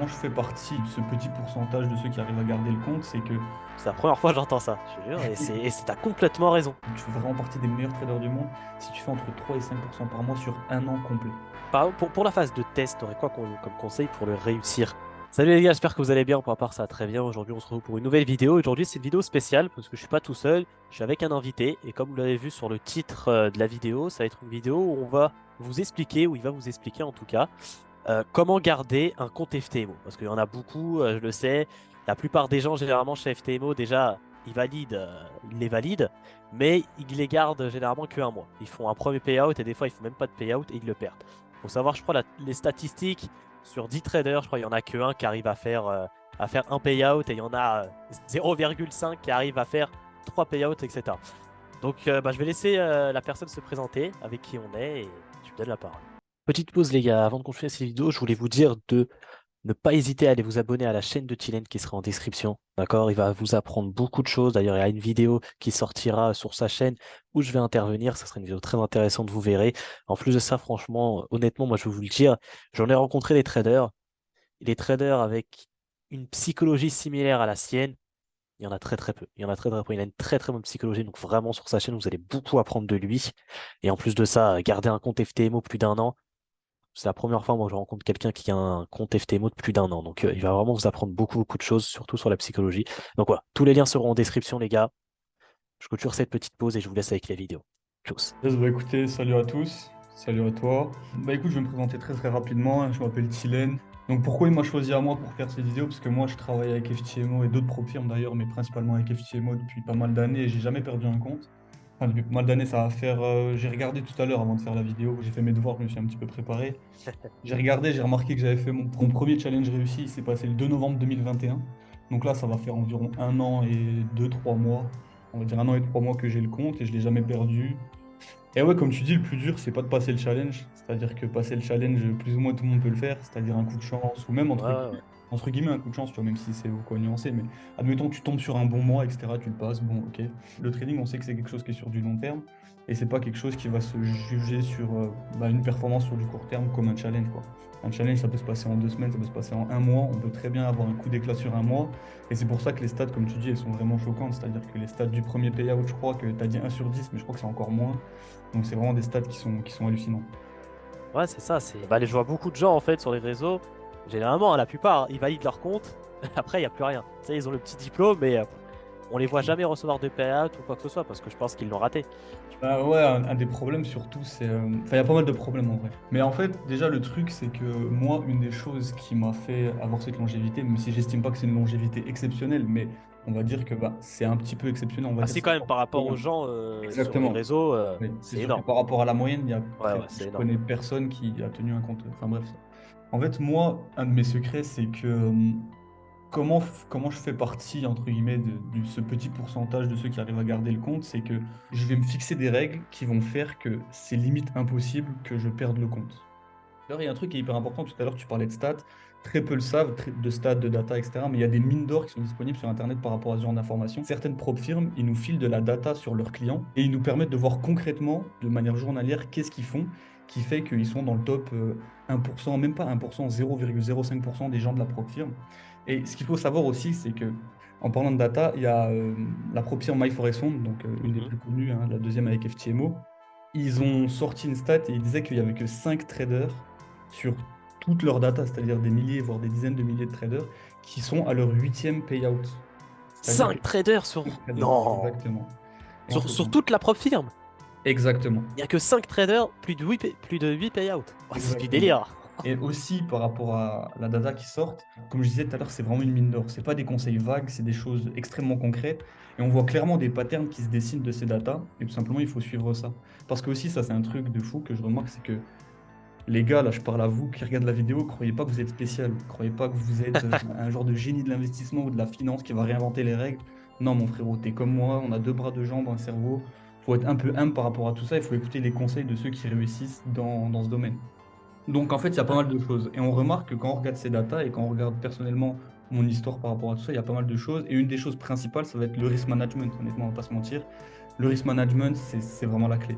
comment je fais partie de ce petit pourcentage de ceux qui arrivent à garder le compte, c'est que C'est la première fois que j'entends ça, je te jure, t'as complètement raison. tu fais vraiment partie des meilleurs traders du monde si tu fais entre 3 et 5% par mois sur un an complet. Pour la phase de test, t'aurais quoi comme conseil pour le réussir? Salut les gars, j'espère que vous allez bien. Pour ma part, ça va très bien. Aujourd'hui, on se retrouve pour une nouvelle vidéo. Aujourd'hui, c'est une vidéo spéciale parce que je suis pas tout seul. Je suis avec un invité. Et comme vous l'avez vu sur le titre de la vidéo, ça va être une vidéo où on va vous expliquer, où il va vous expliquer en tout cas, comment garder un compte FTMO. Parce qu'il y en a beaucoup, je le sais. La plupart des gens, généralement, chez FTMO, déjà, ils les valident, mais ils les gardent généralement qu'un mois. Ils font un premier payout et des fois, ils font même pas de payout et ils le perdent. Faut savoir, je crois, les statistiques sur 10 traders, je crois qu'il y en a qu'un qui arrive à faire un payout et il y en a 0,5 qui arrive à faire 3 payouts, etc. Donc, je vais laisser la personne se présenter avec qui on est et je vous donne la parole. Petite pause les gars, avant de continuer cette vidéo, je voulais vous dire de ne pas hésiter à aller vous abonner à la chaîne de Tilen qui sera en description. D'accord? Il va vous apprendre beaucoup de choses. D'ailleurs, il y a une vidéo qui sortira sur sa chaîne où je vais intervenir. Ça sera une vidéo très intéressante, vous verrez. En plus de ça, franchement, honnêtement, moi je vais vous le dire, j'en ai rencontré des traders. Et les traders avec une psychologie similaire à la sienne, il y en a très très peu. Il y en a très très peu. Il a une très très bonne psychologie. Donc vraiment sur sa chaîne, vous allez beaucoup apprendre de lui. Et en plus de ça, garder un compte FTMO plus d'un an. C'est la première fois, moi, que je rencontre quelqu'un qui a un compte FTMO de plus d'un an. Donc, il va vraiment vous apprendre beaucoup, beaucoup de choses, surtout sur la psychologie. Donc, voilà, tous les liens seront en description, les gars. Je clôture cette petite pause et je vous laisse avec la vidéo. Tchuss. Bah écoutez, salut à tous, salut à toi. Bah écoute, je vais me présenter très très rapidement, hein. Je m'appelle Tilen. Donc pourquoi il m'a choisi à moi pour faire ces vidéos? Parce que moi je travaille avec FTMO et d'autres prop firmes d'ailleurs, mais principalement avec FTMO depuis pas mal d'années et j'ai jamais perdu un compte. Enfin depuis pas mal d'années, ça va faire... j'ai regardé tout à l'heure avant de faire la vidéo, j'ai fait mes devoirs, je me suis un petit peu préparé. J'ai regardé, j'ai remarqué que j'avais fait mon premier challenge réussi, il s'est passé le 2 novembre 2021. Donc là ça va faire environ un an et 2, 3 mois. On va dire un an et 3 mois que j'ai le compte et je l'ai jamais perdu. Et ouais, comme tu dis, le plus dur, c'est pas de passer le challenge. C'est-à-dire que passer le challenge, plus ou moins tout le monde peut le faire. C'est-à-dire un coup de chance, ou même Ouais, ouais, ouais. entre guillemets un coup de chance, tu vois, même si c'est beaucoup nuancé. Mais admettons que tu tombes sur un bon mois, etc., tu le passes, bon, ok. Le trading, on sait que c'est quelque chose qui est sur du long terme. Et c'est pas quelque chose qui va se juger sur une performance sur du court terme comme un challenge, quoi. Un challenge, ça peut se passer en 2 semaines, ça peut se passer en un mois. On peut très bien avoir un coup d'éclat sur un mois. Et c'est pour ça que les stats, comme tu dis, elles sont vraiment choquantes. C'est-à-dire que les stats du premier payout, je crois que tu as dit 1/10, mais je crois que c'est encore moins. Donc c'est vraiment des stats qui sont hallucinants. Ouais, c'est ça. Je vois beaucoup de gens, en fait, sur les réseaux. Généralement, hein, la plupart, ils valident leur compte. Après, il n'y a plus rien. Tu sais, ils ont le petit diplôme, mais on les voit jamais recevoir de payout ou quoi que ce soit parce que je pense qu'ils l'ont raté. Bah ouais, un des problèmes surtout, c'est... Enfin, il y a pas mal de problèmes en vrai. Mais en fait, déjà, le truc, c'est que moi, une des choses qui m'a fait avoir cette longévité, même si j'estime pas que c'est une longévité exceptionnelle, mais on va dire que bah, c'est un petit peu exceptionnel, on va Ah, dire si, c'est quand même, encore par rapport aux moyen. gens sur les Exactement. réseaux, Mais c'est c'est sûr que énorme. par rapport à la moyenne, Ouais, ouais, c'est je énorme. connais personne qui a tenu un compte. Enfin bref. En fait, moi, un de mes secrets, c'est que comment je fais partie, entre guillemets, de ce petit pourcentage de ceux qui arrivent à garder le compte, c'est que je vais me fixer des règles qui vont faire que c'est limite impossible que je perde le compte. D'ailleurs, il y a un truc qui est hyper important, tout à l'heure tu parlais de stats, très peu le savent, de stats, de data, etc. Mais il y a des mines d'or qui sont disponibles sur Internet par rapport à ce genre d'informations. Certaines prop firmes, ils nous filent de la data sur leurs clients et ils nous permettent de voir concrètement, de manière journalière, qu'est-ce qu'ils font, qui fait qu'ils sont dans le top 1%, même pas 1%, 0,05% des gens de la prop firme. Et ce qu'il faut savoir aussi, c'est que en parlant de data, il y a la prop firme MyForesson, donc une des Mhm. plus connues, hein, la deuxième avec FTMO. Ils ont sorti une stat et ils disaient qu'il n'y avait que 5 traders sur toute leur data, c'est-à-dire des milliers, voire des dizaines de milliers de traders, qui sont à leur huitième payout. C'est-à-dire que 5 traders 5 sur... traders, Non! exactement. Et en fait, Sur toute la propre firme. exactement. Il n'y a que 5 traders, plus de 8 payouts. Oh, c'est du Exactement. délire. Et aussi par rapport à la data qui sort, comme je disais tout à l'heure, c'est vraiment une mine d'or. C'est pas des conseils vagues, c'est des choses extrêmement concrètes. Et on voit clairement des patterns qui se dessinent de ces datas. Et tout simplement, il faut suivre ça. Parce que aussi, ça, c'est un truc de fou que je remarque, c'est que les gars, là, je parle à vous qui regardent la vidéo, croyez pas que vous êtes spécial. Croyez pas que vous êtes un genre de génie de l'investissement ou de la finance qui va réinventer les règles. Non, mon frérot, t'es comme moi, on a deux bras, deux jambes, un cerveau. Faut être un peu humble par rapport à tout ça. Il faut écouter les conseils de ceux qui réussissent dans ce domaine. Donc, en fait, il y a pas mal de choses. Et on remarque que quand on regarde ces datas et quand on regarde personnellement mon histoire par rapport à tout ça, il y a pas mal de choses. Et une des choses principales, ça va être le risk management. Honnêtement, on va pas se mentir. Le risk management, c'est vraiment la clé.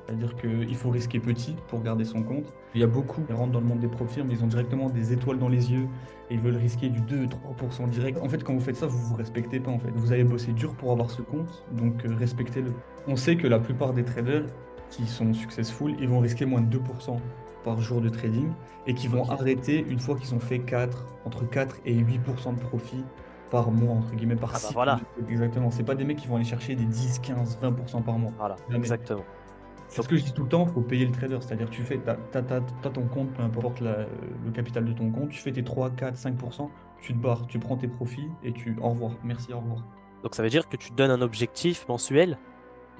C'est-à-dire qu'il faut risquer petit pour garder son compte. Il y a beaucoup qui rentrent dans le monde des prop firmes, ils ont directement des étoiles dans les yeux et ils veulent risquer du 2-3% direct. En fait, quand vous faites ça, vous vous respectez pas en fait. Vous avez bossé dur pour avoir ce compte, donc respectez-le. On sait que la plupart des traders qui sont successful, ils vont risquer moins de 2% par jour de trading et qui vont Ok. arrêter une fois qu'ils ont fait entre 4 et 8% de profit par mois, entre guillemets, par Ah bah cycle. voilà, Exactement. C'est pas des mecs qui vont aller chercher des 10, 15, 20% par mois. voilà, Jamais. exactement. C'est Donc, ce que je dis tout le temps, il faut payer le trader. C'est-à-dire, t'as ton compte, peu importe le capital de ton compte, tu fais tes 3, 4, 5%, tu te barres, tu prends tes profits et au revoir. Merci, au revoir. donc ça veut dire que tu te donnes un objectif mensuel.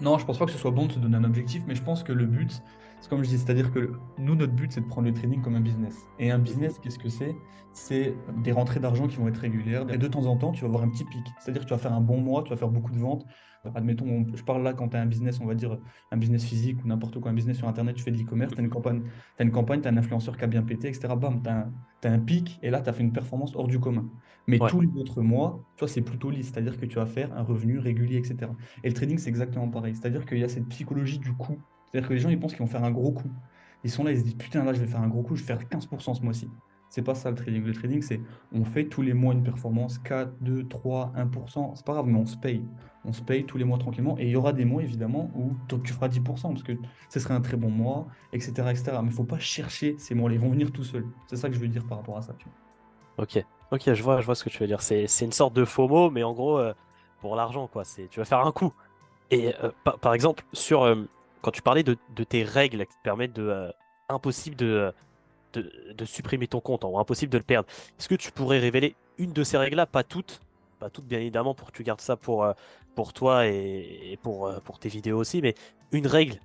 Non, je pense pas que ce soit bon de se donner un objectif, mais je pense que le but, c'est comme je dis, c'est-à-dire que nous, notre but, c'est de prendre le trading comme un business. Et un Mhm. business, qu'est-ce que c'est? C'est des rentrées d'argent qui vont être régulières. Et de temps en temps, tu vas avoir un petit pic. C'est-à-dire que tu vas faire un bon mois, tu vas faire beaucoup de ventes. Admettons, je parle là quand tu as un business, on va dire un business physique ou n'importe quoi, un business sur Internet, tu fais de l'e-commerce, tu as une campagne, tu as un influenceur qui a bien pété, etc. Bam, tu as un pic et là, tu as fait une performance hors du commun. Mais Ouais. tous les autres mois, tu vois, c'est plutôt lisse, c'est-à-dire que tu vas faire un revenu régulier, etc. Et le trading, c'est exactement pareil. C'est-à-dire qu'il y a cette psychologie du coup. C'est-à-dire que les gens, ils pensent qu'ils vont faire un gros coup. Ils sont là, ils se disent, putain, là, je vais faire un gros coup, je vais faire 15% ce mois-ci. C'est pas ça le trading. Le trading, c'est on fait tous les mois une performance, 4, 2, 3, 1%. C'est pas grave, mais on se paye. On se paye tous les mois tranquillement. Et il y aura des mois, évidemment, où tu feras 10%, parce que ce serait un très bon mois, etc. etc. Mais il faut pas chercher ces mois-là. Ils vont venir tout seuls. C'est ça que je veux dire par rapport à ça. Tu vois. Ok, ok, je vois ce que tu veux dire. C'est une sorte de FOMO, mais en gros, pour l'argent, quoi. Tu vas faire un coup. Et par exemple, quand tu parlais de tes règles qui te permettent impossible de supprimer ton compte, ou impossible de le perdre, est-ce que tu pourrais révéler une de ces règles-là, pas toutes bien évidemment, pour que tu gardes ça pour toi et pour tes vidéos aussi, mais une règle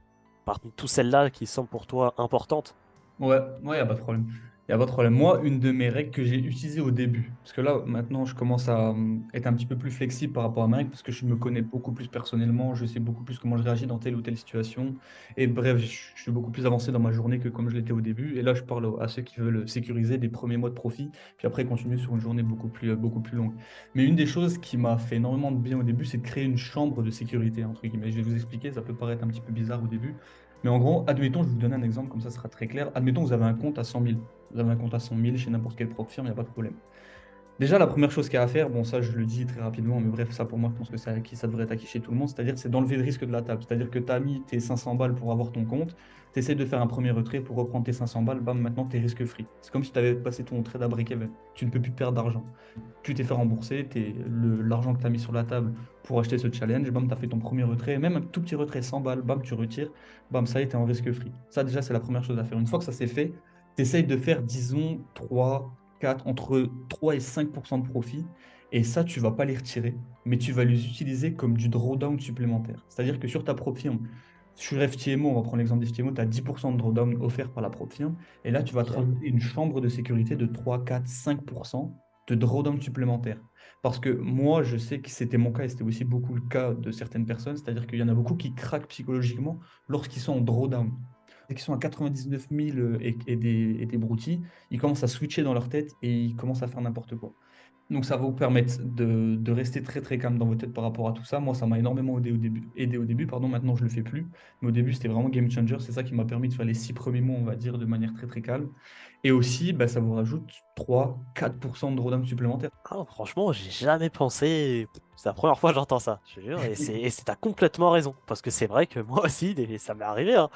parmi toutes celles-là qui semblent pour toi importantes? Ouais, ouais, y a pas de problème. Y a pas de problème. Moi, une de mes règles que j'ai utilisées au début, parce que là, maintenant, je commence à être un petit peu plus flexible par rapport à ma règle, parce que je me connais beaucoup plus personnellement, je sais beaucoup plus comment je réagis dans telle ou telle situation. Et bref, je suis beaucoup plus avancé dans ma journée que comme je l'étais au début. Et là, je parle à ceux qui veulent sécuriser des premiers mois de profit, puis après continuer sur une journée beaucoup plus longue. Mais une des choses qui m'a fait énormément de bien au début, c'est de créer une chambre de sécurité, entre guillemets. Je vais vous expliquer, ça peut paraître un petit peu bizarre au début. Mais en gros, admettons, je vais vous donner un exemple, comme ça sera très clair. Admettons, vous avez un compte à 100 000. Vous avez un compte à 100 000 chez n'importe quelle propre firme, il n'y a pas de problème. Déjà, la première chose qu'il y a à faire, bon, ça je le dis très rapidement, mais bref, ça pour moi, je pense que c'est acquis, ça devrait être acquis chez tout le monde, c'est-à-dire c'est d'enlever le risque de la table. C'est-à-dire que tu as mis tes 500 balles pour avoir ton compte, tu essaies de faire un premier retrait pour reprendre tes 500 balles, bam, maintenant tu es risque free. C'est comme si tu avais passé ton trade à break-even. Tu ne peux plus perdre d'argent. Tu t'es fait rembourser, l'argent que tu as mis sur la table pour acheter ce challenge, bam, tu as fait ton premier retrait, même un tout petit retrait 100 balles, bam, tu retires, bam, ça y est, tu es en risque free. Ça, déjà, c'est la première chose à faire. Une fois que ça c'est fait, tu essayes de faire, disons, 3, 4, entre 3 et 5% de profit. Et ça, tu vas pas les retirer, mais tu vas les utiliser comme du drawdown supplémentaire. C'est-à-dire que sur ta propre firme, sur FTMO, on va prendre l'exemple d'FTMO, tu as 10% de drawdown offert par la propre firme. Et là, tu vas te Ok. rajouter une chambre de sécurité de 3, 4, 5% de drawdown supplémentaire. Parce que moi, je sais que c'était mon cas et c'était aussi beaucoup le cas de certaines personnes. C'est-à-dire qu'il y en a beaucoup qui craquent psychologiquement lorsqu'ils sont en drawdown. Et qui sont à 99 000 et des broutilles, ils commencent à switcher dans leur tête et ils commencent à faire n'importe quoi. Donc ça va vous permettre de rester très très calme dans votre tête par rapport à tout ça. Moi, ça m'a énormément aidé au début, pardon. Maintenant, je le fais plus. Mais au début, c'était vraiment game changer. C'est ça qui m'a permis de faire les 6 premiers mois, on va dire, de manière très très calme. Et aussi, bah, ça vous rajoute 3-4% de drawdown supplémentaire. Ah, franchement, j'ai jamais pensé. C'est la première fois que j'entends ça, je te jure. T'as complètement raison. Parce que c'est vrai que moi aussi, ça m'est arrivé, hein.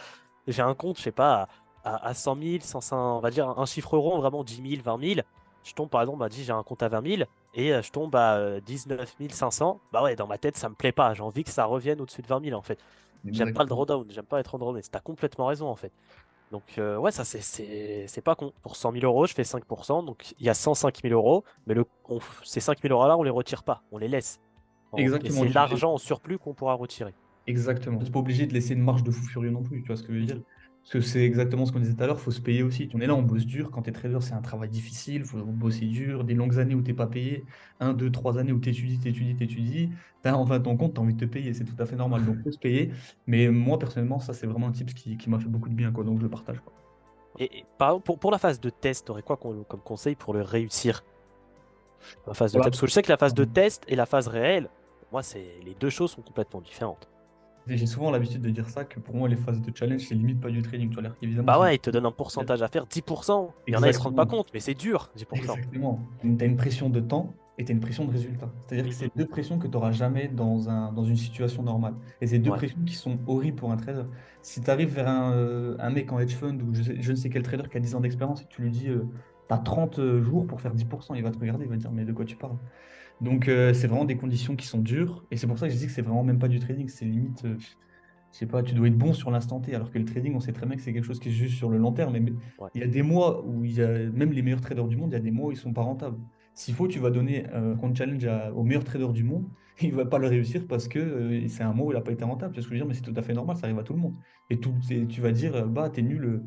J'ai un compte, je sais pas, à 100 000, 105, on va dire un chiffre rond, vraiment 10 000, 20 000. Je tombe par exemple, j'ai un compte à 20 000 et je tombe à 19 500. Bah ouais, dans ma tête, ça me plaît pas. J'ai envie que ça revienne au-dessus de 20 000 en fait. J'aime pas le Exactement. drawdown, j'aime pas être en drawdown. T'as complètement raison en fait. Donc, ouais, ça, c'est pas con. Pour 100 000 euros, je fais 5%. Donc, il y a 105 000 euros. Mais ces 5 000 euros-là, on les retire pas. On les laisse. Et Exactement. c'est l'argent en surplus qu'on pourra retirer. Exactement. C'est pas obligé de laisser une marge de fou furieux non plus, tu vois ce que je veux dire? Mhm. Parce que c'est exactement ce qu'on disait tout à l'heure, il faut se payer aussi. On est là, on bosse dur. Quand tu es trader, c'est un travail difficile, il faut bosser dur. Des longues années où t'es pas payé, 1, 2, 3 années où tu étudies, t'étudies. T'as enfin ton compte, tu as envie de te payer, c'est tout à fait normal. Donc, faut se payer. Mais moi, personnellement, ça, c'est vraiment un tip qui m'a fait beaucoup de bien, quoi. Donc, je le partage, quoi. Et par exemple, pour la phase de test, tu aurais quoi comme conseil pour le réussir? La phase de Voilà. test. Parce que je sais que la phase de test et la phase réelle, pour moi, les deux choses sont complètement différentes. Et j'ai souvent l'habitude de dire ça, que pour moi, les phases de challenge, c'est limite pas du trading. Tu vois, alors qu'évidemment, Bah c'est ouais, ils te donnent un pourcentage à faire, 10%. Il y en a, ils se rendent pas exactement. compte, mais c'est dur, 10%. Exactement. Tu as une pression de temps et tu as une pression de résultat. C'est-à-dire que Mhm. c'est deux pressions que tu n'auras jamais dans une situation normale. Et c'est deux Ouais. pressions qui sont horribles pour un trader. Si tu arrives vers un mec en hedge fund ou je ne sais quel trader qui a 10 ans d'expérience et que tu lui dis tu as 30 jours pour faire 10%, il va te regarder, il va te dire mais de quoi tu parles? Donc c'est vraiment des conditions qui sont dures et c'est pour ça que je dis que c'est vraiment même pas du trading, c'est limite, je sais pas, tu dois être bon sur l'instant T, alors que le trading, on sait très bien que c'est quelque chose qui est juste sur le long terme. Mais Ouais. il y a des mois où même les meilleurs traders du monde, il y a des mois où ils sont pas rentables. S'il faut, tu vas donner un compte challenge au meilleur trader du monde, il va pas le réussir parce que c'est un mois où il n'a pas été rentable. Tu vois ce que je veux dire? Mais c'est tout à fait normal, ça arrive à tout le monde. Tu vas dire, bah, t'es nul,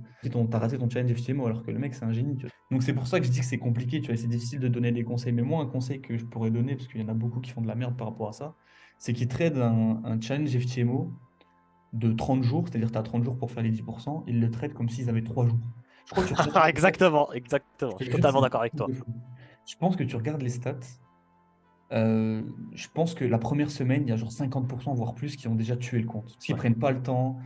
t'as raté ton challenge FTMO, alors que le mec, c'est un génie. Tu vois. Donc c'est pour ça que je dis que c'est compliqué, tu vois, c'est difficile de donner des conseils. Mais moi, un conseil que je pourrais donner, parce qu'il y en a beaucoup qui font de la merde par rapport à ça, c'est qu'ils tradent un challenge FTMO de 30 jours, c'est-à-dire tu as 30 jours pour faire les 10%, ils le traitent comme s'ils avaient 3 jours. Je crois que tu regardes les stats, Exactement, exactement. Je je suis te jure, totalement c'est un d'accord avec truc toi. de fou. Je pense que tu regardes les stats, je pense que la première semaine, il y a genre 50%, voire plus, qui ont déjà tué le compte. Parce qu'ils Ouais. prennent pas le temps.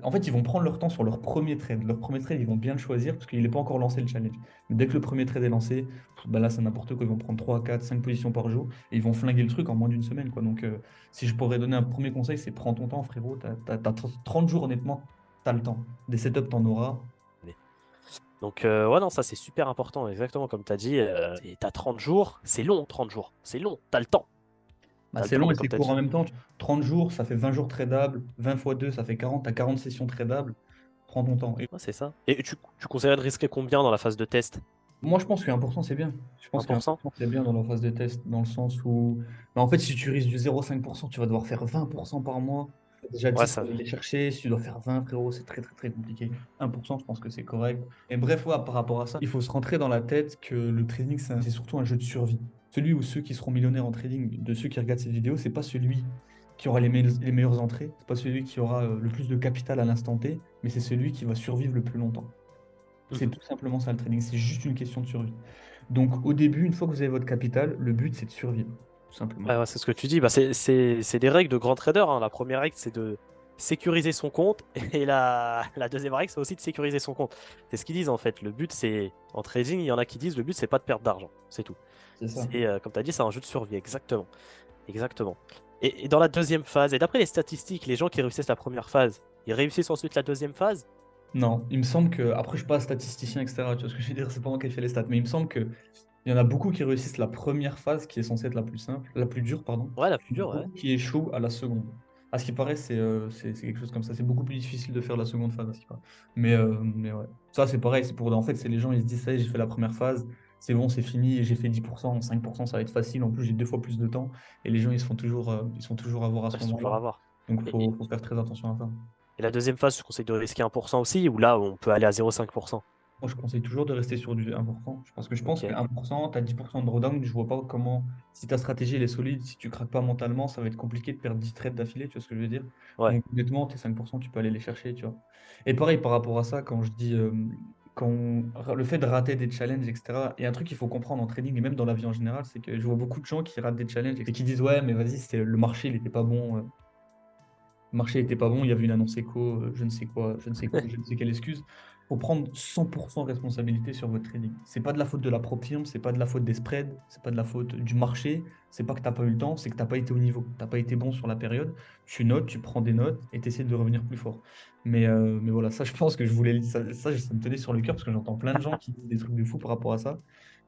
En fait, ils vont prendre leur temps sur leur premier trade. Leur premier trade, ils vont bien le choisir parce qu'il n'est pas encore lancé le challenge. Mais dès que le premier trade est lancé, bah là, c'est n'importe quoi. Ils vont prendre 3 4 5 positions par jour et ils vont flinguer le truc en moins d'une semaine, quoi. Donc, si je pourrais donner un premier conseil, c'est prends ton temps, frérot. T'as 30 jours, honnêtement, t'as le temps. Des setups, t'en auras. Donc, ouais, non, ça c'est super important, exactement comme tu as dit. T'as 30 jours, c'est long, 30 jours, c'est long, t'as le temps. Bah, T'as le c'est temps, long mais et comme c'est tu as court en dit. même temps. 30 jours, ça fait 20 jours tradables. 20 fois 2 ça fait 40. T'as 40 sessions tradables. Prends ton temps. Et Ouais, c'est ça. Et tu conseillerais de risquer combien dans la phase de test? moi, je pense que 1% c'est bien. Je pense que 1%? 1% c'est bien dans la phase de test, dans le sens où, bah, en fait, si tu risques du 0,5%, tu vas devoir faire 20% par mois. Déjà Ouais, 10 pour ça. aller les chercher. Si tu dois faire 20, frérot, c'est très, très, très compliqué. 1%, je pense que c'est correct. Et bref, ouais, par rapport à ça, il faut se rentrer dans la tête que le trading, c'est surtout un jeu de survie. Celui ou ceux qui seront millionnaires en trading, de ceux qui regardent cette vidéo, c'est pas celui qui aura les meilleures entrées, c'est pas celui qui aura le plus de capital à l'instant T, mais c'est celui qui va survivre le plus longtemps. C'est Mhm. tout simplement ça le trading, c'est juste une question de survie. Donc au début, une fois que vous avez votre capital, le but c'est de survivre, tout simplement. Ouais, ouais, c'est ce que tu dis. Bah, c'est des règles de grand trader, hein. La première règle, c'est de sécuriser son compte. Et la deuxième règle, c'est aussi de sécuriser son compte. C'est ce qu'ils disent en fait. Le but, c'est. En trading, il y en a qui disent le but, c'est pas de perdre d'argent. C'est tout. C'est ça. C'est, comme tu as dit, c'est un jeu de survie. Exactement. Exactement. Et dans la deuxième phase, et d'après les statistiques, les gens qui réussissent la première phase, ils réussissent ensuite la deuxième phase. Non, il me semble que, après je suis pas statisticien, etc., tu vois ce que je veux dire, c'est pas moi qui ai fait les stats, mais il me semble que il y en a beaucoup qui réussissent la première phase qui est censée être la plus simple, la plus dure, pardon, Ouais, la plus et dure, ouais. beaucoup qui échouent à la seconde. À ce qui paraît, c'est quelque chose comme ça. C'est beaucoup plus difficile de faire la seconde phase, à ce qui paraît. Mais ouais. Ça, c'est pareil. En fait, c'est les gens, ils se disent, ça y est, j'ai fait la première phase, c'est bon, c'est fini, et j'ai fait 10%, 5%, ça va être facile. En plus, j'ai 2 fois plus de temps. Et les gens, ils sont toujours à voir à ce Ouais, c'est toujours à moment-là. voir. Donc, Et, et- faut faire très attention à ça. et la deuxième phase, je conseille de risquer 1% aussi, ou là, on peut aller à 0,5%. Moi, je conseille toujours de rester sur du 1%. Parce que je pense que Ok. 1%, tu as 10% de drawdown. Je vois pas comment, si ta stratégie elle est solide, si tu craques pas mentalement, ça va être compliqué de perdre 10 trades d'affilée. Tu vois ce que je veux dire? Ouais. Donc, honnêtement, tes 5%, tu peux aller les chercher. Tu vois. Et pareil, par rapport à ça, quand je dis le fait de rater des challenges, etc., il y a un truc qu'il faut comprendre en trading et même dans la vie en général, c'est que je vois beaucoup de gens qui ratent des challenges et qui disent ouais, mais vas-y, le marché, il était pas bon. Le marché n'était pas bon, il y avait une annonce écho, je ne sais quoi, je ne sais quoi, je ne sais quelle excuse. Il faut prendre 100% responsabilité sur votre trading. C'est pas de la faute de la propre firme, c'est pas de la faute des spreads, c'est pas de la faute du marché, c'est pas que t'as pas eu le temps, c'est que t'as pas été au niveau, t'as pas été bon sur la période. Tu notes, tu prends des notes et tu essaies de revenir plus fort. Mais voilà, ça je pense que je voulais ça me tenait sur le cœur parce que j'entends plein de gens qui disent des trucs de fou par rapport à ça.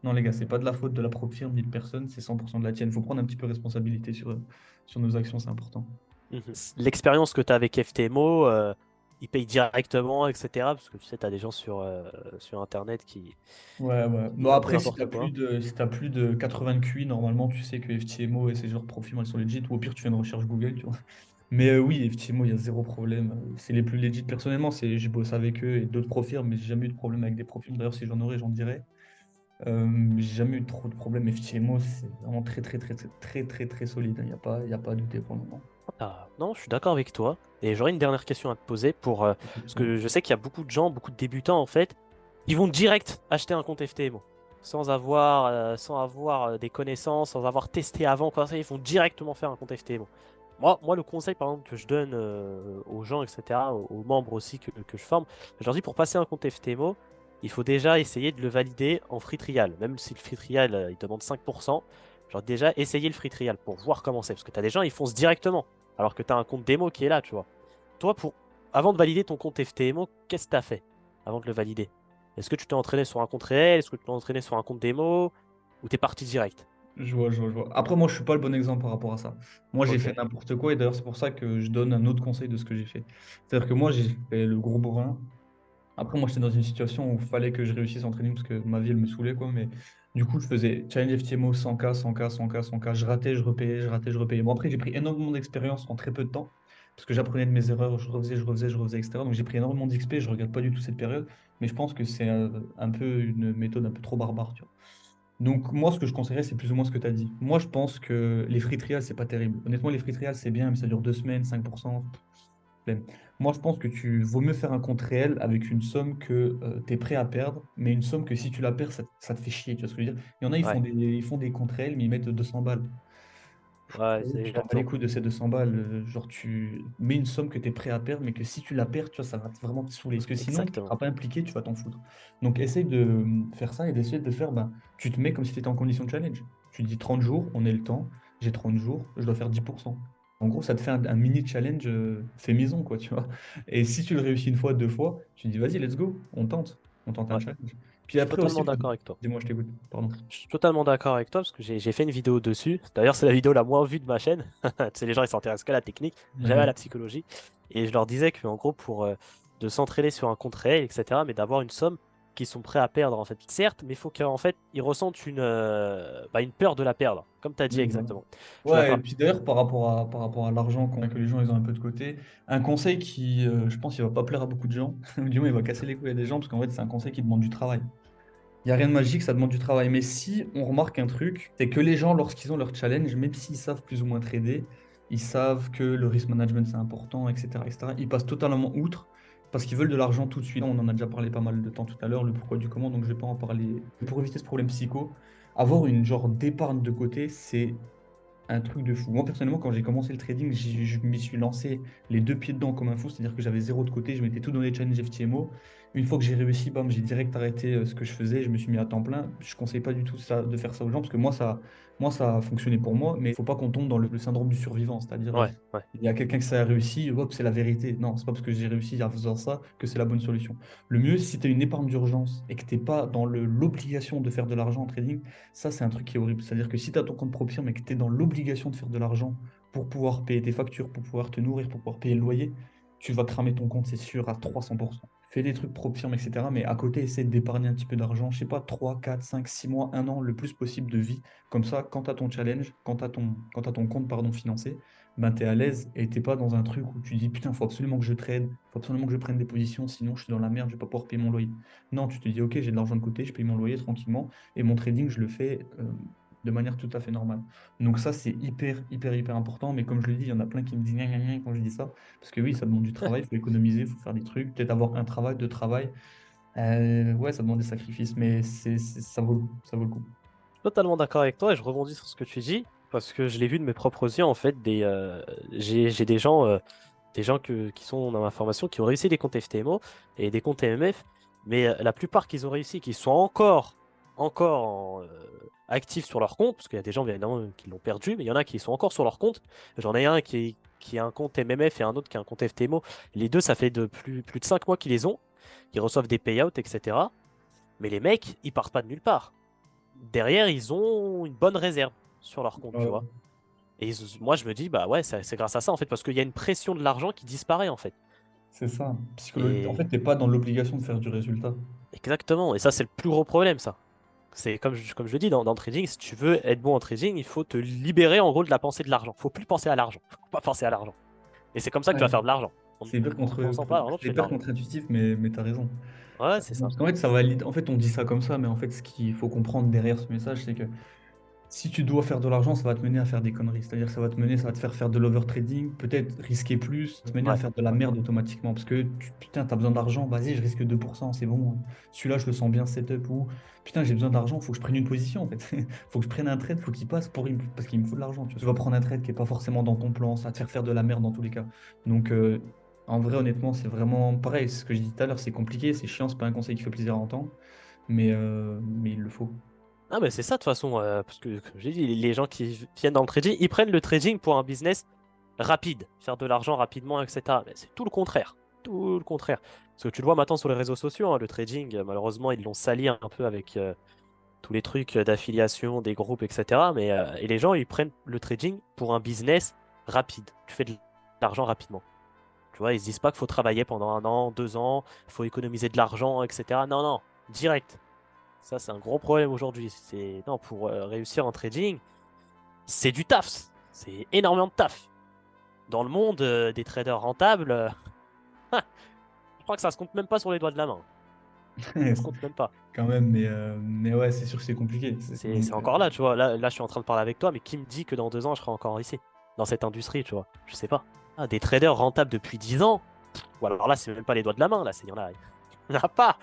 Non les gars, c'est pas de la faute de la propre firme ni de personne, c'est 100% de la tienne. Il faut prendre un petit peu responsabilité sur nos actions, c'est important. Mhm. L'expérience que tu as avec FTMO, ils payent directement, etc. Parce que tu sais, tu as des gens sur Internet Ouais, ouais. qui Bon, font après, si n'importe t'as quoi. si t'as plus de 80 de QI, normalement, tu sais que FTMO et ces genres de profils, elles sont legit. Ou au pire, tu fais une recherche Google, tu vois. Mais oui, FTMO, il y a zéro problème. C'est les plus legit. Personnellement, j'ai bossé avec eux et d'autres profils, mais j'ai jamais eu de problème avec des profils. D'ailleurs, si j'en aurais, j'en dirais. J'ai jamais eu trop de problèmes. FTMO, c'est vraiment très, très, très, très, très, très, très solide. Il y a pas à douter pour le moment. Ah, non, je suis d'accord avec toi. Et j'aurais une dernière question à te poser parce que je sais qu'il y a beaucoup de gens, beaucoup de débutants en fait, qui vont direct acheter un compte FTMO sans avoir des connaissances, sans avoir testé avant, quoi. Ça, ils vont directement faire un compte FTMO. Moi, le conseil, par exemple, que je donne aux gens, etc., aux membres aussi que je forme, je leur dis pour passer un compte FTMO, il faut déjà essayer de le valider en free trial. Même si le free trial, il demande 5%, genre déjà essayer le free trial pour voir comment c'est. Parce que tu as des gens, ils foncent directement, alors que tu as un compte démo qui est là, tu vois. Toi, avant de valider ton compte FTMO, qu'est-ce que tu as fait avant de le valider? Est-ce que tu t'es entraîné sur un compte réel? Est-ce que tu t'es entraîné sur un compte démo? Ou t'es parti direct? Je vois. Après, moi, je suis pas le bon exemple par rapport à ça. Moi, j'ai Ok. fait n'importe quoi et d'ailleurs, c'est pour ça que je donne un autre conseil de ce que j'ai fait. C'est-à-dire que moi, j'ai fait le gros bourrin. Après, moi, j'étais dans une situation où il fallait que je réussisse en training parce que ma vie, elle me saoulait, quoi. Mais du coup, je faisais challenge FTMO 100K, 100K, 100K, 100K. Je ratais, je repayais, je ratais, je repayais. Bon, après, j'ai pris énormément d'expérience en très peu de temps parce que j'apprenais de mes erreurs, je refaisais, etc. Donc, j'ai pris énormément d'XP. Je regrette pas du tout cette période. Mais je pense que c'est un peu une méthode un peu trop barbare, tu vois. Donc, moi, ce que je conseillerais, c'est plus ou moins ce que tu as dit. Moi, je pense que les free trials, c'est pas terrible. Honnêtement, les free trials, c'est bien, mais ça dure 2 semaines, 5%. Flemme. Moi, je pense que tu vaut mieux faire un compte réel avec une somme que tu es prêt à perdre, mais une somme que si tu la perds, ça te fait chier. Tu vois ce que je veux dire? Il y en a, Ouais, ils font des comptes réels, mais ils mettent 200 balles. ouais, c'est Tu t'en bats les exactement. couilles de ces 200 balles. Genre, tu mets une somme que tu es prêt à perdre, mais que si tu la perds, tu vois, ça va vraiment te saouler. Parce que sinon, tu ne Exactement. seras pas impliqué, tu vas t'en foutre. Donc, essaye de faire ça et d'essayer de le faire. Ben, tu te mets comme si tu étais en condition de challenge. Tu te dis 30 jours, on est le temps. J'ai 30 jours, je dois faire 10%. En gros, ça te fait un mini challenge fait maison, quoi, tu vois. Et si tu le réussis une fois, deux fois, tu te dis, vas-y, let's go, on tente. On tente un Ouais, challenge. Puis je suis après aussi, totalement d'accord avec toi. dis-moi, je t'écoute, pardon. Je suis totalement d'accord avec toi parce que j'ai fait une vidéo dessus. D'ailleurs, c'est la vidéo la moins vue de ma chaîne. Tu sais, les gens ils s'intéressent qu'à la technique, jamais à Ouais. la psychologie. Et je leur disais que en gros, pour de s'entraîner sur un compte réel, etc., mais d'avoir une somme qu'ils sont prêts à perdre en fait. Certes, mais il faut qu'en fait ils ressentent une peur de la perdre, comme tu as dit Oui, voilà. exactement. Je suis Ouais, et d'accord. puis d'ailleurs, par rapport à l'argent que les gens ils ont un peu de côté, un conseil qui, je pense, il va pas plaire à beaucoup de gens, ou du moins, il va casser les couilles à des gens, parce qu'en fait, c'est un conseil qui demande du travail. Il n'y a rien de magique, ça demande du travail. Mais si on remarque un truc, c'est que les gens, lorsqu'ils ont leur challenge, même s'ils savent plus ou moins trader, ils savent que le risk management c'est important, etc., etc., ils passent totalement outre parce qu'ils veulent de l'argent tout de suite. On en a déjà parlé pas mal de temps tout à l'heure, le pourquoi du comment, donc je vais pas en parler. Pour éviter ce problème psycho, avoir une genre d'épargne de côté, c'est un truc de fou. Moi, personnellement, quand j'ai commencé le trading, je m'y suis lancé les deux pieds dedans comme un fou, c'est-à-dire que j'avais zéro de côté, je mettais tout dans les challenges FTMO. Une fois que j'ai réussi, bam, j'ai direct arrêté ce que je faisais, je me suis mis à temps plein. Je ne conseille pas du tout ça, de faire ça aux gens, parce que moi, ça a fonctionné pour moi, mais il ne faut pas qu'on tombe dans le syndrome du survivant, c'est-à-dire Ouais, ouais, il y a quelqu'un qui ça a réussi, hop, c'est la vérité. Non, c'est pas parce que j'ai réussi en faisant ça que c'est la bonne solution. Le mieux, si tu as une épargne d'urgence et que tu n'es pas dans l'obligation de faire de l'argent en trading, ça, c'est un truc qui est horrible. C'est-à-dire que si tu as ton compte Propire, mais que tu es dans l'obligation de faire de l'argent pour pouvoir payer tes factures, pour pouvoir te nourrir, pour pouvoir payer le loyer, tu vas cramer ton compte, c'est sûr, à 300%. Fais des trucs Propire, etc. Mais à côté, essaie d'épargner un petit peu d'argent. Je sais pas, 3, 4, 5, 6 mois, un an, le plus possible de vie. Comme ça, quand tu as ton challenge, quand tu ton compte pardon, financé, ben, tu es à l'aise et t'es pas dans un truc où tu dis putain, faut absolument que je trade, faut absolument que je prenne des positions, sinon je suis dans la merde, je vais pas pouvoir payer mon loyer. Non, tu te dis ok, j'ai de l'argent de côté, je paye mon loyer tranquillement et mon trading, je le fais de manière tout à fait normale. Donc ça, c'est hyper important. Mais comme je le dis, il y en a plein qui me disent gna, gna, gna quand je dis ça. Parce que oui, ça demande du travail, il faut économiser, il faut faire des trucs, peut-être avoir un travail, deux travail. Ouais, ça demande des sacrifices, mais ça vaut le coup. Ça vaut le coup. totalement d'accord avec toi et je rebondis sur ce que tu dis parce que je l'ai vu de mes propres yeux en fait. J'ai des gens qui sont dans ma formation qui ont réussi des comptes FTMO et des comptes MMF, mais la plupart qu'ils ont réussi, qui sont encore actifs sur leur compte, parce qu'il y a des gens bien évidemment qui l'ont perdu, mais il y en a qui sont encore sur leur compte. J'en ai un qui a un compte MMF et un autre qui a un compte FTMO. Les deux, ça fait de plus de 5 mois qu'ils les ont. Ils reçoivent des payouts, etc. Mais les mecs, ils partent pas de nulle part. Derrière, ils ont une bonne réserve sur leur compte, tu Ouais, vois. Et moi, je me dis, bah ouais, c'est grâce à ça, en fait, parce qu'il y a une pression de l'argent qui disparaît, en fait. c'est ça. Psychologie. En Et fait, t'es pas dans l'obligation de faire du résultat. exactement. Et ça, c'est le plus gros problème, ça. C'est comme je le dis dans le trading, si tu veux être bon en trading, il faut te libérer, en gros, de la pensée de l'argent. Faut plus penser à l'argent. Faut pas penser à l'argent. Et c'est comme ça que tu vas Ouais. faire de l'argent. En ne pensant pas à l'argent, tu C'est fais de hyper l'argent. contre-intuitif, mais t'as raison. Ouais, T'as c'est raison. ça. Parce qu'en fait, ça valide. En fait, on dit ça comme ça, mais en fait, ce qu'il faut comprendre derrière ce message, c'est que Si tu dois faire de l'argent, ça va te mener à faire des conneries. C'est-à-dire que ça va te mener, ça va te faire faire de l'overtrading, peut-être risquer plus, te mener à Ouais, faire de la ouais. merde automatiquement. Parce que putain, t'as besoin d'argent, vas-y, je risque 2%, c'est bon. Celui-là, je le sens bien setup. Ou putain, j'ai besoin d'argent, faut que je prenne une position en fait. Faut que je prenne un trade, faut qu'il passe parce qu'il me faut de l'argent. Tu vas prendre un trade qui est pas forcément dans ton plan, ça va te faire de la merde dans tous les cas. Donc, en vrai, honnêtement, c'est vraiment pareil. C'est ce que je dis tout à l'heure, c'est compliqué, c'est chiant, c'est pas un conseil qui fait plaisir à entendre, mais il le faut. Ah, mais c'est ça de toute façon, parce que comme j'ai dit, les gens qui viennent dans le trading, ils prennent le trading pour un business rapide, faire de l'argent rapidement, etc. Mais c'est tout le contraire. Tout le contraire. Parce que tu le vois maintenant sur les réseaux sociaux, hein, le trading, malheureusement, ils l'ont sali un peu avec tous les trucs d'affiliation, des groupes, etc. Et les gens, ils prennent le trading pour un business rapide. Tu fais de l'argent rapidement. Tu vois, ils se disent pas qu'il faut travailler pendant 1 an, 2 ans, il faut économiser de l'argent, etc. Non, non, direct. Ça, c'est un gros problème aujourd'hui. C'est non, pour réussir en trading, c'est du taf. C'est énormément de taf. Dans le monde des traders rentables, je crois que ça se compte même pas sur les doigts de la main. Ça se compte même pas. Quand même, mais ouais, c'est sûr que c'est compliqué. C'est encore là, tu vois. Là, je suis en train de parler avec toi, mais qui me dit que dans 2 ans, je serai encore ici, dans cette industrie, tu vois. Je sais pas. Ah, des traders rentables depuis 10 ans, ou alors là, c'est même pas les doigts de la main, là, il y en a pas.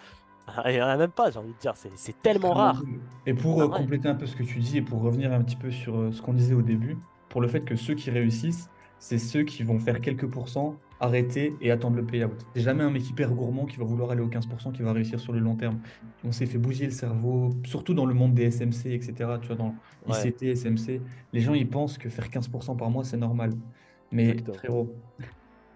Il y en a même pas, j'ai envie de dire. C'est tellement Extrêmement rare. peu. Et pour Ah ouais, compléter un peu ce que tu dis et pour revenir un petit peu sur ce qu'on disait au début, pour le fait que ceux qui réussissent, c'est ceux qui vont faire quelques pourcents, arrêter et attendre le payout. C'est jamais un mec hyper gourmand qui va vouloir aller au 15% qui va réussir sur le long terme. On s'est fait bousiller le cerveau, surtout dans le monde des SMC, etc. Tu vois, dans ouais, ICT, SMC, les gens ils pensent que faire 15% par mois c'est normal. Mais exactement. frérot,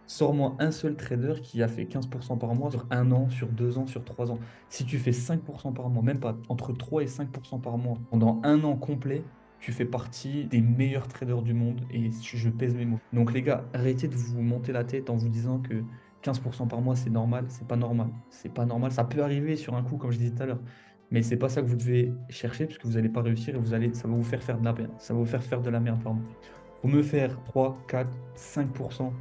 sors-moi un seul trader qui a fait 15% par mois sur 1 an, sur 2 ans, sur 3 ans. Si tu fais 5% par mois, même pas, entre 3 et 5% par mois, pendant 1 an complet, tu fais partie des meilleurs traders du monde et je pèse mes mots. Donc les gars, arrêtez de vous monter la tête en vous disant que 15% par mois c'est normal. C'est pas normal. C'est pas normal. Ça peut arriver sur un coup, comme je disais tout à l'heure. Mais c'est pas ça que vous devez chercher parce que vous n'allez pas réussir et ça va vous faire de la merde. Ça va vous faire de la merde, pardon. Faut me faire 3, 4, 5%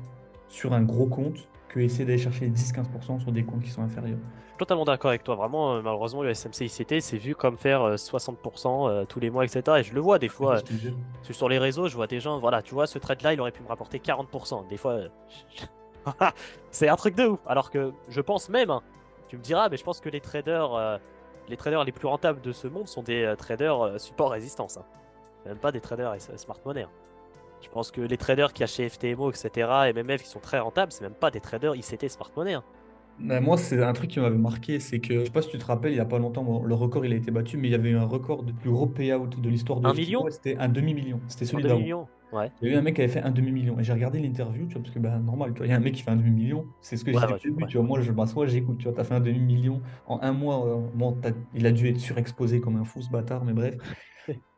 sur un gros compte que essayer d'aller chercher 10-15% sur des comptes qui sont inférieurs. Totalement d'accord avec toi. Vraiment, malheureusement, le SMC ICT, c'est vu comme faire 60% tous les mois, etc. Et je le vois des fois, Je te jure. sur les réseaux, je vois des gens, voilà, tu vois, ce trade-là, il aurait pu me rapporter 40%. Des fois, c'est un truc de ouf. Alors que je pense même, hein, tu me diras, mais je pense que les traders les plus rentables de ce monde sont des traders support résistance, hein. Même pas des traders smart money, hein. Je pense que les traders qui achètent FTMO, etc., et MMF qui sont très rentables, c'est même pas des traders ICT smart money, hein. Moi, c'est un truc qui m'avait marqué, c'est que, je sais pas si tu te rappelles, il y a pas longtemps, bon, le record il a été battu, mais il y avait eu un record de plus gros payout de l'histoire de 1 million? FTMO, et c'était un demi-million. C'était Un celui d'avant. demi-million? Ouais. Il y a eu un mec qui avait fait un demi-million. Et j'ai regardé l'interview, tu vois, parce que ben, normal, tu vois, il y a un mec qui fait un demi-million. C'est ce que j'ai Ouais, dit au ouais, début, ouais. tu vois. Moi, je m'assois, j'écoute, tu vois, t'as fait un demi-million en un mois. Bon, il a dû être surexposé comme un fou, ce bâtard, mais bref.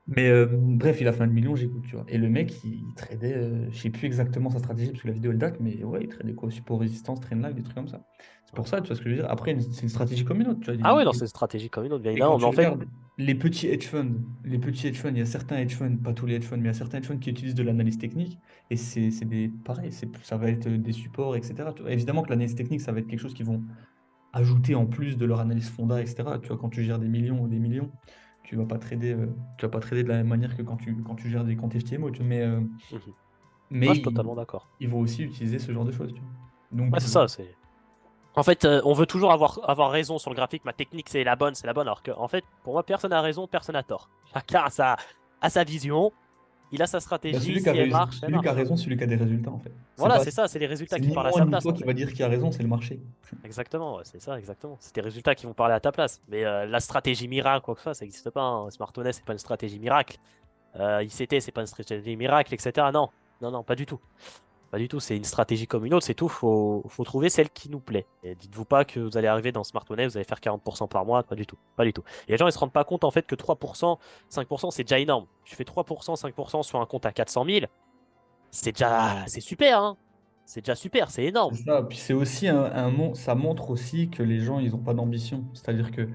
Mais bref, il a fait 1 million, j'écoute, tu vois. Et le mec, il tradait, je sais plus exactement sa stratégie parce que la vidéo elle date, mais ouais, il tradait quoi? Support résistance, trendline, des trucs comme ça. C'est Ouais. pour ça, tu vois ce que je veux dire. Après, c'est une stratégie comme une autre, tu vois. Ah ouais, non, c'est une stratégie comme une autre, bien Et quand évidemment. Mais tu en fait, regardes les petits hedge funds, il y a certains hedge funds, pas tous les hedge funds, mais il y a certains hedge funds qui utilisent de l'analyse technique. Et pareil, ça va être des supports, etc. Tu vois. Évidemment que l'analyse technique, ça va être quelque chose qu'ils vont ajouter en plus de leur analyse fonda, etc. Tu vois, quand tu gères des millions ou des millions, tu vas pas trader, tu vas pas trader de la même manière que quand tu gères des comptes FTMO, tu vois. mhm. Mais Moi, je suis ils, totalement d'accord. ils vont aussi utiliser ce genre de choses, tu vois. Ouais, Donc, c'est ça. C'est. En fait, on veut toujours avoir raison sur le graphique. Ma technique, c'est la bonne, c'est la bonne. Alors que, en fait, pour moi, personne n'a raison, personne n'a tort. Chacun a sa vision, il a sa bah, stratégie. celui qui a Si elle réussi, marche, elle celui qui a marche, hein. raison, celui qui a des résultats, en fait. C'est Voilà, pas, c'est ça. C'est les résultats c'est qui ni parlent à moi sa ni place, toi en qui fait. va dire qui a raison, c'est le marché. Exactement, ouais, c'est ça, exactement. C'est tes résultats qui vont parler à ta place. Mais la stratégie miracle, quoi que ce soit, ça n'existe pas, hein. Smart Money, c'est pas une stratégie miracle. ICT, c'est pas une stratégie miracle, etc. Non, non, non, pas du tout. Pas du tout, c'est une stratégie comme une autre, c'est tout. Faut trouver celle qui nous plaît. Et dites-vous pas que vous allez arriver dans Smart Money, vous allez faire 40% par mois, pas du tout. Pas du tout. Et les gens, ils se rendent pas compte en fait que 3%, 5%, c'est déjà énorme. Tu fais 3%, 5% sur un compte à 400 000, c'est super, hein. C'est déjà super, c'est C'est énorme. ça. Puis c'est aussi ça montre aussi que les gens, ils n'ont pas d'ambition. C'est-à-dire que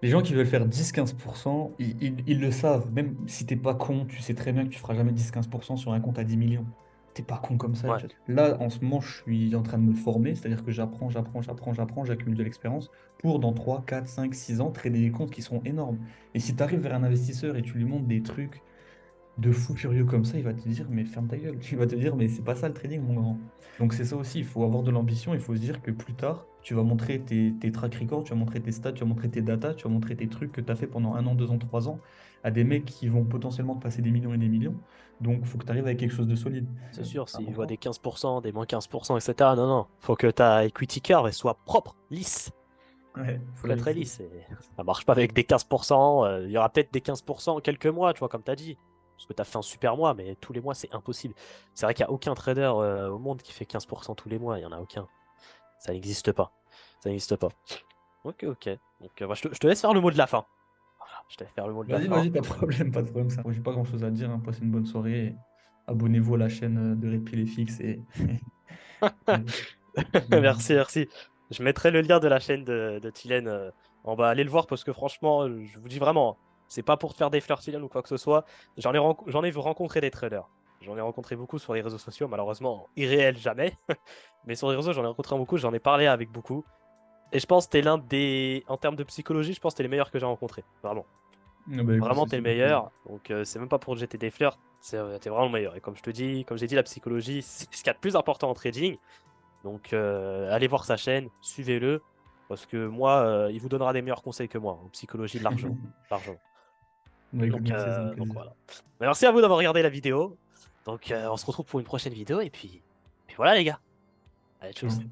les gens qui veulent faire 10-15%, ils le savent. Même si t'es pas con, tu sais très bien que tu feras jamais 10-15% sur un compte à 10 millions. T'es pas con comme ça. Ouais. Tu vois. Là, en ce moment, je suis en train de me former, c'est-à-dire que j'apprends, j'accumule de l'expérience pour dans 3, 4, 5, 6 ans trader des comptes qui sont énormes. Et si tu arrives vers un investisseur et tu lui montres des trucs, de fou furieux comme ça, il va te dire, mais ferme ta gueule. Il va te dire, mais c'est pas ça le trading, mon grand. Donc c'est ça aussi, il faut avoir de l'ambition, il faut se dire que plus tard, tu vas montrer tes track records, tu vas montrer tes stats, tu vas montrer tes datas, tu vas montrer tes trucs que tu as fait pendant 1 an, 2 ans, 3 ans à des mecs qui vont potentiellement te passer des millions et des millions. Donc il faut que tu arrives avec quelque chose de solide. C'est sûr, C'est s'il voit des important. 15%, des moins 15%, etc. Non, non. Faut que ta equity curve elle soit propre, lisse. Ouais, faut la Très très lisser. lisse. Et ça marche pas avec des 15%. Il y aura peut-être des 15% en quelques mois, tu vois, comme tu as dit. Parce que tu as fait un super mois, mais tous les mois, c'est impossible. C'est vrai qu'il n'y a aucun trader au monde qui fait 15% tous les mois. Il n'y en a aucun. Ça n'existe pas. Ça n'existe pas. Ok, ok. Donc, bah, je te laisse faire le mot de la fin. Voilà, je te laisse faire le mot de la Vas-y, fin. vas-y, pas de problème, pas de problème. Ça. Moi, j'ai pas grand-chose à dire, hein. Passez une bonne soirée. Et abonnez-vous à la chaîne de Red Pill FX et Merci, merci. Je mettrai le lien de la chaîne de Tilen en bas. Allez le voir parce que franchement, je vous dis vraiment, c'est pas pour te faire des fleurs Tilen ou quoi que ce soit. J'en ai vu rencontrer des traders. J'en ai rencontré beaucoup sur les réseaux sociaux, malheureusement, irréel jamais. Mais sur les réseaux, j'en ai rencontré beaucoup, j'en ai parlé avec beaucoup. Et je pense que t'es l'un des. En termes de psychologie, je pense que t'es les meilleurs que j'ai rencontrés. Vraiment. Ah bah écoute, Vraiment, c'est t'es le super plaisir. meilleur. Donc, c'est même pas pour te jeter des fleurs. T'es vraiment le meilleur. Et comme je te dis, comme j'ai dit, la psychologie, c'est ce qu'il y a de plus important en trading. Donc, allez voir sa chaîne, suivez-le, parce que moi, il vous donnera des meilleurs conseils que moi en psychologie largement, largement. Bah écoute, merci, c'est un Donc plaisir. voilà. Merci à vous d'avoir regardé la vidéo. Donc, on se retrouve pour une prochaine vidéo et puis voilà les gars. Allez, tchuss. Ciao.